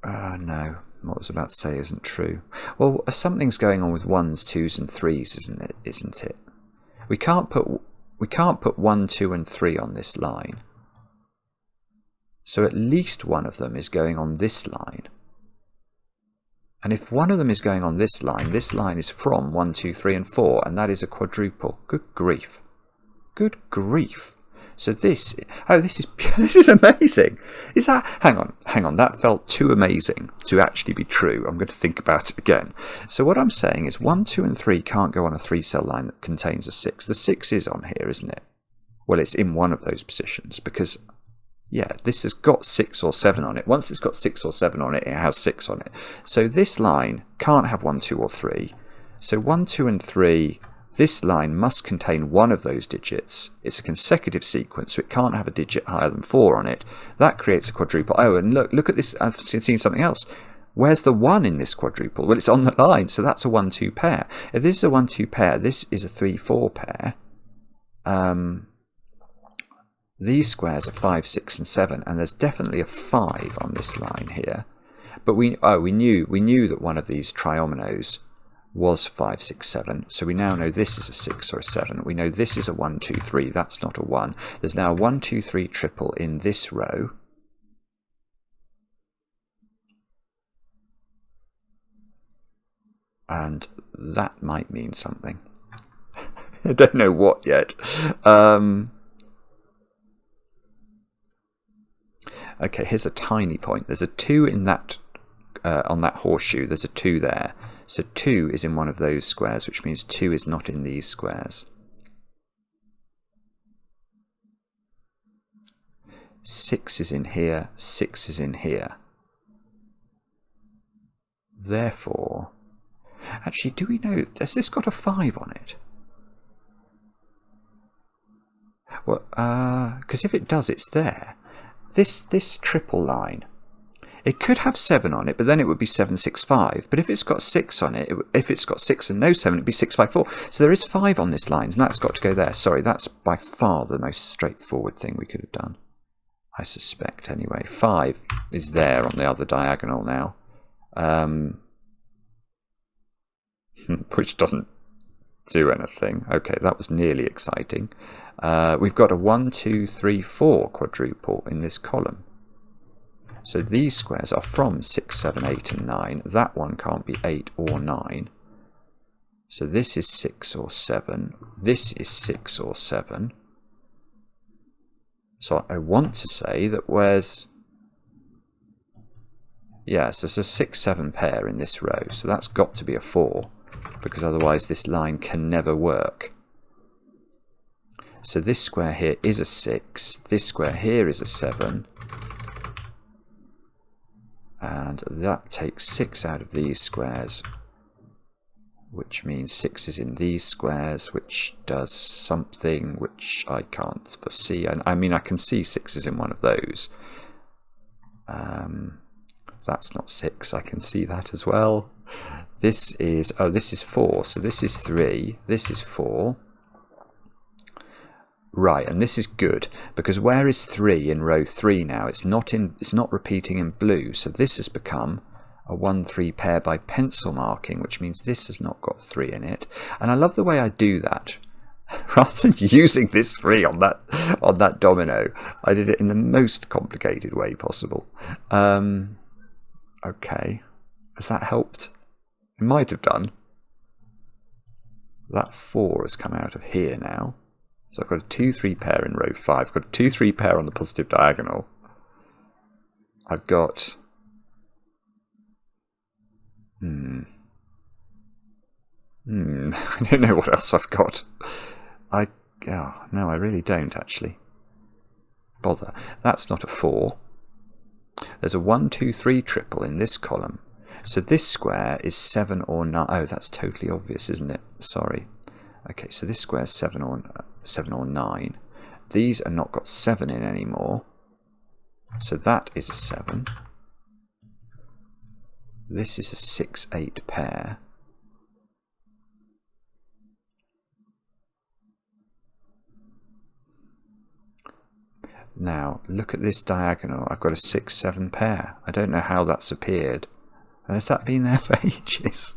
S1: no, what I was about to say isn't true. Well, something's going on with 1s, 2s and 3s, isn't it? We can't put 1, 2 and 3 on this line. So at least one of them is going on this line. And if one of them is going on this line is from 1, 2, 3 and 4, and that is a quadruple. Good grief. Good grief. So this is amazing. Is that, hang on, that felt too amazing to actually be true. I'm going to think about it again. So what I'm saying is 1, 2 and 3 can't go on a 3-cell line that contains a 6. The 6 is on here, isn't it? Well, it's in one of those positions because, yeah, this has got 6 or 7 on it. Once it's got 6 or 7 on it, it has 6 on it. So this line can't have 1, 2 or 3. So 1, 2 and 3... this line must contain one of those digits. It's a consecutive sequence, so it can't have a digit higher than 4 on it. That creates a quadruple. Oh, and look at this. I've seen something else. Where's the 1 in this quadruple? Well, it's on the line, so that's a 1, 2 pair. If this is a 1, 2 pair, this is a 3, 4 pair. These squares are 5, 6, and 7, and there's definitely a 5 on this line here. But we knew that one of these triominoes was 5, 6, 7. So we now know this is a 6 or a 7. We know this is a 1, 2, 3. That's not a 1. There's now a 1, 2, 3 triple in this row. And that might mean something. I don't know what yet. Okay, here's a tiny point. There's a 2 in that on that horseshoe. There's a 2 there. So 2 is in one of those squares, which means 2 is not in these squares. 6 is in here, 6 is in here. Therefore, actually, do we know, has this got a 5 on it? Well, because if it does, it's there. This triple line, it could have 7 on it, but then it would be 7, 6, 5. But if it's got 6 on it, if it's got 6 and no 7, it'd be 6, 5, 4. So there is 5 on this line, and that's got to go there. Sorry, that's by far the most straightforward thing we could have done, I suspect, anyway. 5 is there on the other diagonal now, which doesn't do anything. Okay, that was nearly exciting. We've got a 1, 2, 3, 4 quadruple in this column. So these squares are from 6, 7, 8 and 9. That one can't be 8 or 9. So this is 6 or 7. This is 6 or 7. So I want to say that where's... Yes, there's a 6, 7 pair in this row. So that's got to be a 4, because otherwise this line can never work. So this square here is a 6. This square here is a 7. And that takes 6 out of these squares, which means 6 is in these squares, which does something which I can't foresee. And I mean, I can see 6 is in one of those. That's not 6, I can see that as well. This is, oh, this is 4, so this is 3, this is 4. Right, and this is good, because where is 3 in row 3 now? It's not repeating in blue, so this has become a 1, 3 pair by pencil marking, which means this has not got 3 in it. And I love the way I do that. Rather than using this 3 on that domino, I did it in the most complicated way possible. Okay, has that helped? It might have done. That 4 has come out of here now. So I've got a 2, 3 pair in row 5. I've got a 2, 3 pair on the positive diagonal. I've got... I don't know what else I've got. No, I really don't, actually. Bother. That's not a 4. There's a 1, 2, 3 triple in this column. So this square is 7 or 9. Oh, that's totally obvious, isn't it? Sorry. Okay, so this square is 7 or 9. These are not got 7 in anymore. So that is a 7. This is a 6, 8 pair. Now, look at this diagonal. I've got a 6, 7 pair. I don't know how that's appeared. Has that been there for ages?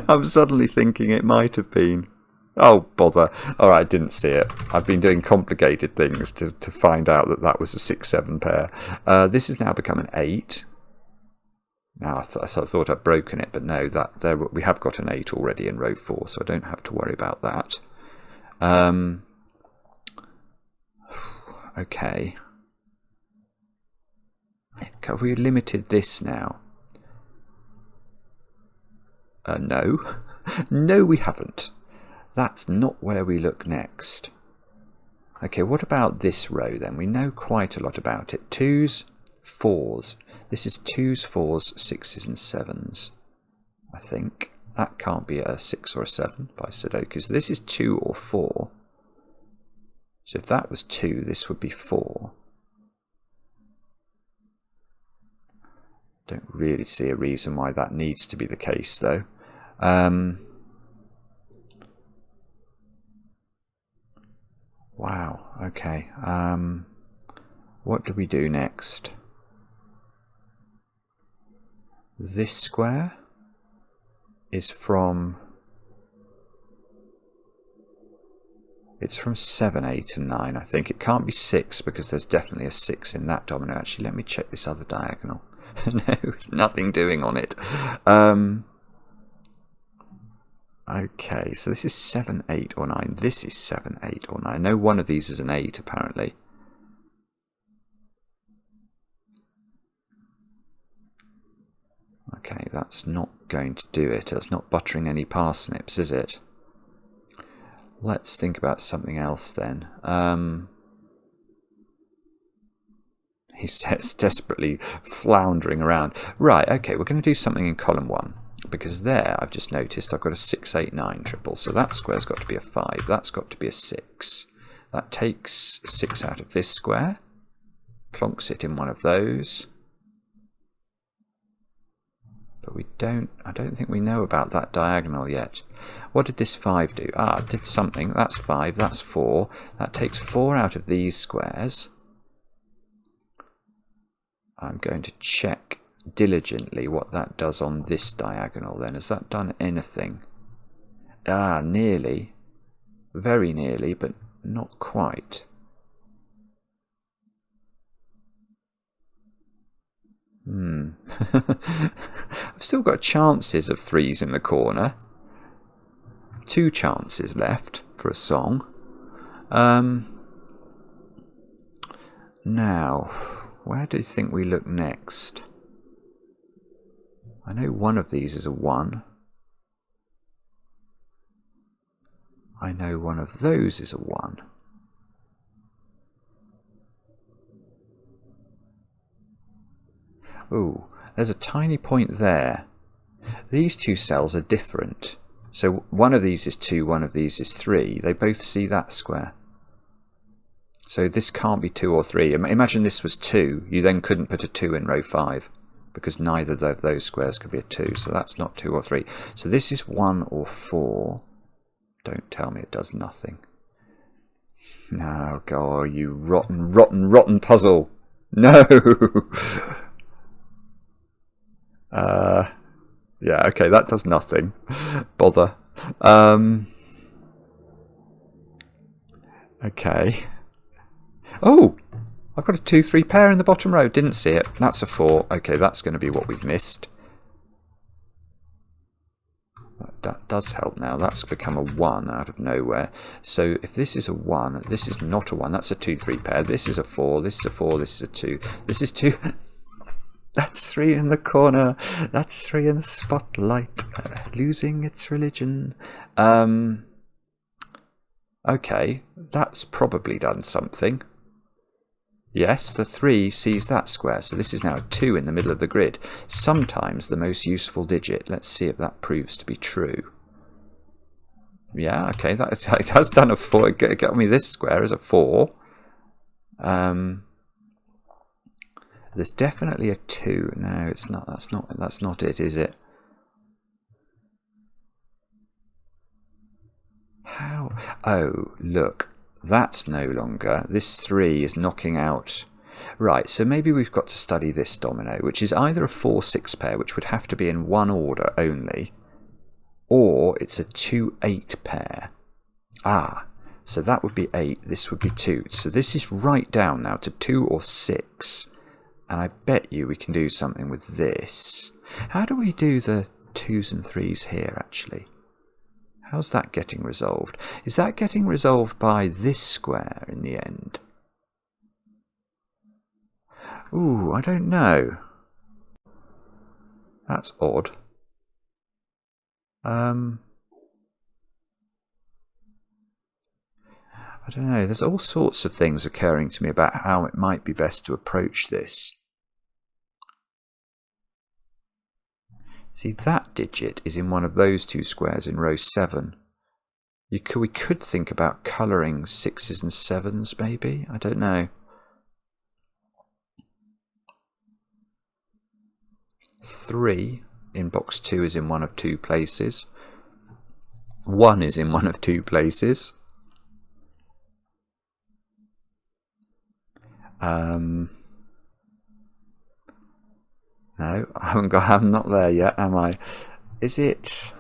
S1: I'm suddenly thinking it might have been. Oh, bother. All right, I didn't see it. I've been doing complicated things to find out that that was a 6, 7 pair. This has now become an 8. Now, I thought I'd broken it, but no, we have got an 8 already in row 4, so I don't have to worry about that. Okay. Have we limited this now? No. No, we haven't. That's not where we look next. Okay, what about this row then? We know quite a lot about it. 2s, 4s. This is 2s, 4s, 6s and 7s, I think. That can't be a 6 or a 7 by Sudoku. So this is 2 or 4. So if that was 2, this would be 4. Don't really see a reason why that needs to be the case, though. Wow, okay. What do we do next? This square is from... It's from 7, 8 and 9, I think. It can't be 6 because there's definitely a 6 in that domino. Actually, let me check this other diagonal. No, there's nothing doing on it. Okay, so this is 7, 8 or 9. This is 7, 8 or 9. I know one of these is an 8, apparently. Okay, that's not going to do it. That's not buttering any parsnips, is it? Let's think about something else then. He's desperately floundering around. Right, okay, we're going to do something in column 1. Because there, I've just noticed, I've got a 6, 8, 9 triple. So that square's got to be a 5. That's got to be a 6. That takes 6 out of this square. Plonks it in one of those. But I don't think we know about that diagonal yet. What did this 5 do? Ah, it did something. That's 5, that's 4. That takes 4 out of these squares. I'm going to check diligently what that does on this diagonal then. Has that done anything? Ah, nearly. Very nearly, but not quite. I've still got chances of 3s in the corner. 2 chances left for a song. Now, where do you think we look next? I know one of these is a 1. I know one of those is a 1. Ooh, there's a tiny point there. These two cells are different. So one of these is 2, one of these is 3. They both see that square. So this can't be 2 or 3. Imagine this was 2. You then couldn't put a 2 in row 5 because neither of those squares could be a 2. So that's not 2 or 3. So this is 1 or 4. Don't tell me it does nothing. No, God, you rotten, rotten, rotten puzzle. No! Yeah, okay, that does nothing. Bother. Okay. Oh! I've got a 2, 3 pair in the bottom row. Didn't see it. That's a 4. Okay, that's going to be what we've missed. That does help now. That's become a 1 out of nowhere. So if this is a 1, this is not a 1. That's a 2, 3 pair. This is a 4. This is a 4. This is a 2. This is 2. That's 3 in the corner. That's 3 in the spotlight. Losing its religion. Okay, that's probably done something. Yes, the 3 sees that square, so this is now a 2 in the middle of the grid. Sometimes the most useful digit. Let's see if that proves to be true. Yeah, okay, that has done a 4. Got me this square as a 4. There's definitely a 2. No, it's not. That's not it, is it? How? Oh, look. That's no longer. This 3 is knocking out. Right, so maybe we've got to study this domino, which is either a 4-6 pair, which would have to be in one order only, or it's a 2-8 pair. Ah, so that would be 8, this would be 2. So this is right down now to 2 or 6. And I bet you we can do something with this. How do we do the 2s and 3s here, actually? How's that getting resolved? Is that getting resolved by this square in the end? Ooh, I don't know. That's odd. I don't know. There's all sorts of things occurring to me about how it might be best to approach this. See, that digit is in one of those 2 squares in row 7. We could think about colouring 6s and 7s, maybe? I don't know. 3 in box 2 is in one of 2 places. 1 is in one of 2 places. No, I'm not there yet, am I? Is it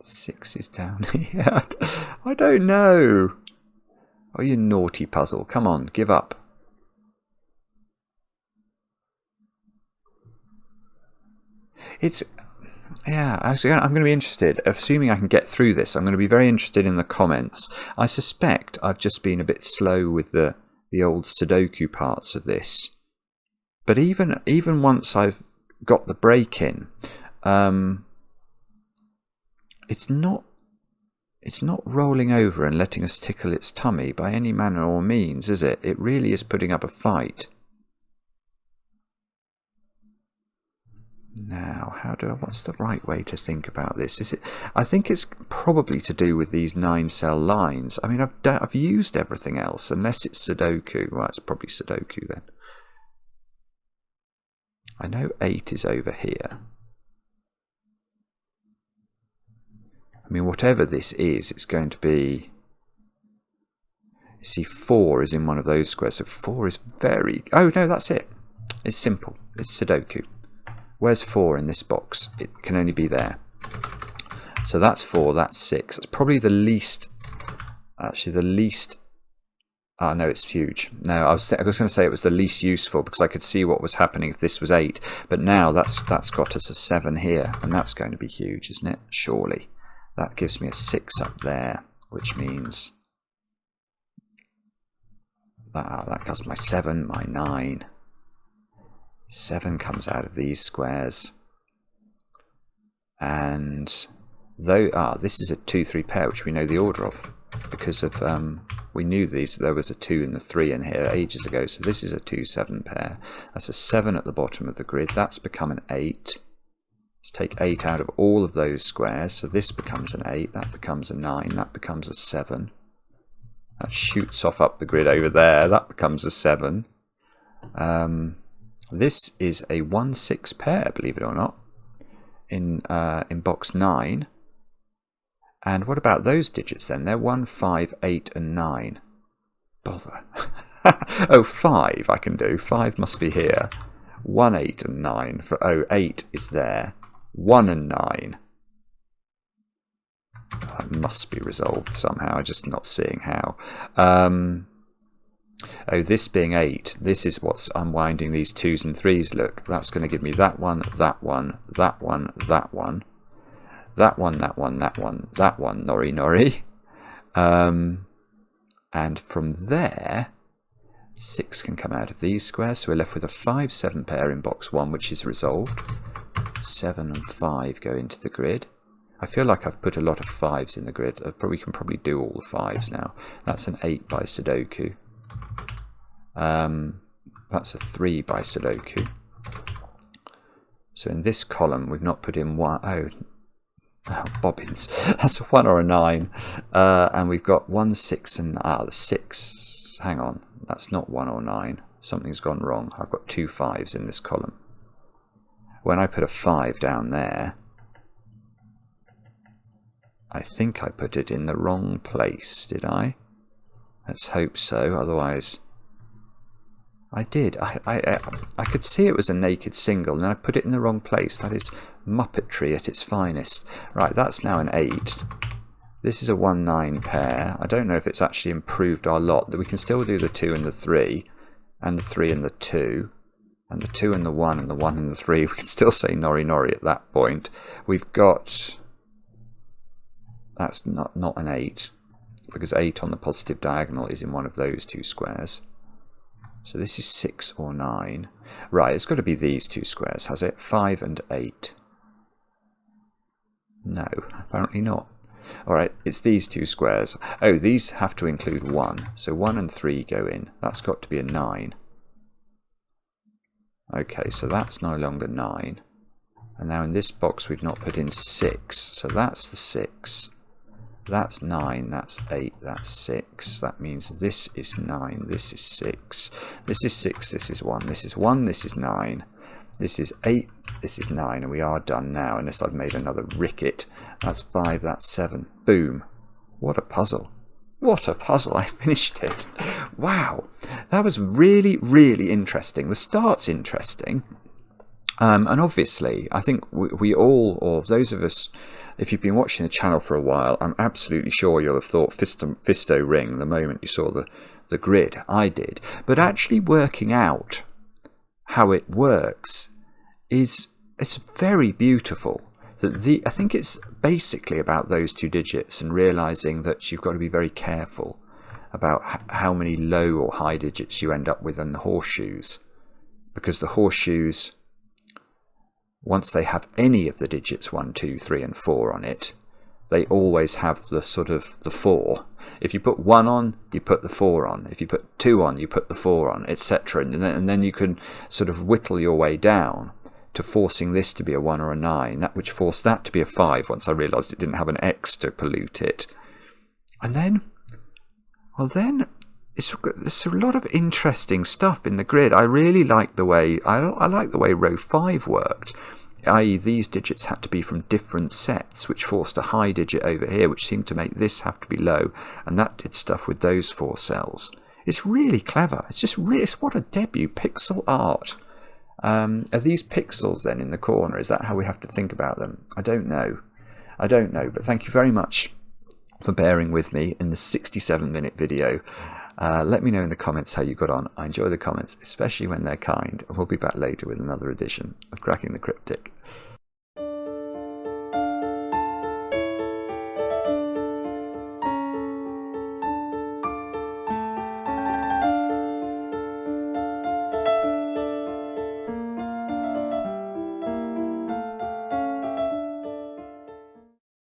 S1: 6 is down here? I don't know. Oh, you naughty puzzle. Come on, give up. Yeah, I'm going to be interested. Assuming I can get through this, I'm going to be very interested in the comments. I suspect I've just been a bit slow with the old Sudoku parts of this. But even once I've got the break in, it's not rolling over and letting us tickle its tummy by any manner or means, is it? It really is putting up a fight. Now, what's the right way to think about this? I think it's probably to do with these 9-cell lines. I mean, I've used everything else, unless it's Sudoku. Well, it's probably Sudoku then. I know 8 is over here. I mean, whatever this is, it's going to be... You see, 4 is in one of those squares, so 4 is very... Oh, no, that's it. It's simple. It's Sudoku. Where's 4 in this box? It can only be there. So that's 4, that's 6. It's probably the least... Actually, the least... Ah, no, it's huge. No, I was going to say it was the least useful because I could see what was happening if this was 8. But now that's got us a 7 here, and that's going to be huge, isn't it? Surely. That gives me a 6 up there, which means... that comes my 7, my 9... 7 comes out of these squares, and this is a 2-3 pair, which we know the order of because of we knew there was a 2 and a 3 in here ages ago. So this is a 2-7 pair. That's a 7 at the bottom of the grid. That's become an 8. Let's take 8 out of all of those squares. So this becomes an 8. That becomes a 9. That becomes a 7. That shoots off up the grid over there. That becomes a 7. This is a 1-6 pair, believe it or not, in box 9. And what about those digits then? They're 1, 5, 8, and 9. Bother. Oh, 5 I can do. 5 must be here. 1, 8, and 9. 8 is there. 1 and 9. That must be resolved somehow. I'm just not seeing how. Oh, this being 8, this is what's unwinding these 2s and 3s. Look, that's going to give me that one, that one, that one, that one, that one, that one, that one, that one, nori nori. And from there, 6 can come out of these squares, so we're left with a 5-7 pair in box 1, which is resolved. 7 and 5 go into the grid. I feel like I've put a lot of 5s in the grid. We can probably do all the 5s now. That's an 8 by Sudoku. That's a 3 by Sudoku. So in this column we've not put in 1. Oh, bobbins. That's a 1 or a 9. And we've got 1, 6 and the 6. Hang on, that's not 1 or 9. Something's gone wrong. I've got 2 5s in this column. When I put a 5 down there,
S2: I think I put it in the wrong place, did I? Let's hope so, otherwise... I did. I could see it was a naked single, and I put it in the wrong place. That is Muppetry at its finest. Right, that's now an 8. This is a 1-9 pair. I don't know if it's actually improved our lot. We can still do the 2 and the 3, and the 3 and the 2, and the 2 and the 1, and the 1 and the 3. We can still say nori nori at that point. We've got... That's not an 8, because 8 on the positive diagonal is in one of those two squares. So this is 6 or 9. Right, it's got to be these two squares, has it? 5 and 8. No, apparently not. Alright, it's these two squares. Oh, these have to include 1. So 1 and 3 go in. That's got to be a 9. Okay, so that's no longer 9. And now in this box we've not put in 6. So that's the 6. That's 9, that's 8, that's 6. That means this is 9, this is 6. This is 6, this is 1, this is 1, this is 9. This is 8, this is 9, and we are done now, unless I've made another ricket. That's 5, that's 7. Boom. What a puzzle. What a puzzle. I finished it. Wow. That was really, really interesting. The start's interesting. And obviously, I think we all, or those of us... If you've been watching the channel for a while, I'm absolutely sure you'll have thought Fisto ring the moment you saw the grid. I did. But actually working out how it works it's very beautiful. I think it's basically about those two digits and realising that you've got to be very careful about how many low or high digits you end up with in the horseshoes. Because the horseshoes... Once they have any of the digits 1, 2, 3 and 4 on it, they always have the sort of the 4. If you put 1 on, you put the 4 on. If you put 2 on, you put the 4 on, etc. And then you can sort of whittle your way down to forcing this to be a 1 or a 9, which forced that to be a 5 once I realised it didn't have an X to pollute it. And then, well then, there's a lot of interesting stuff in the grid. I really like the way I like the way row 5 worked, i.e. these digits had to be from different sets, which forced a high digit over here, which seemed to make this have to be low, and that did stuff with those 4 cells. It's really clever. It's just what a debut pixel art. Are these pixels then in the corner? Is that how we have to think about them? I don't know, but thank you very much for bearing with me in the 67-minute video. Let me know in the comments how you got on. I enjoy the comments, especially when they're kind. And we'll be back later with another edition of Cracking the Cryptic.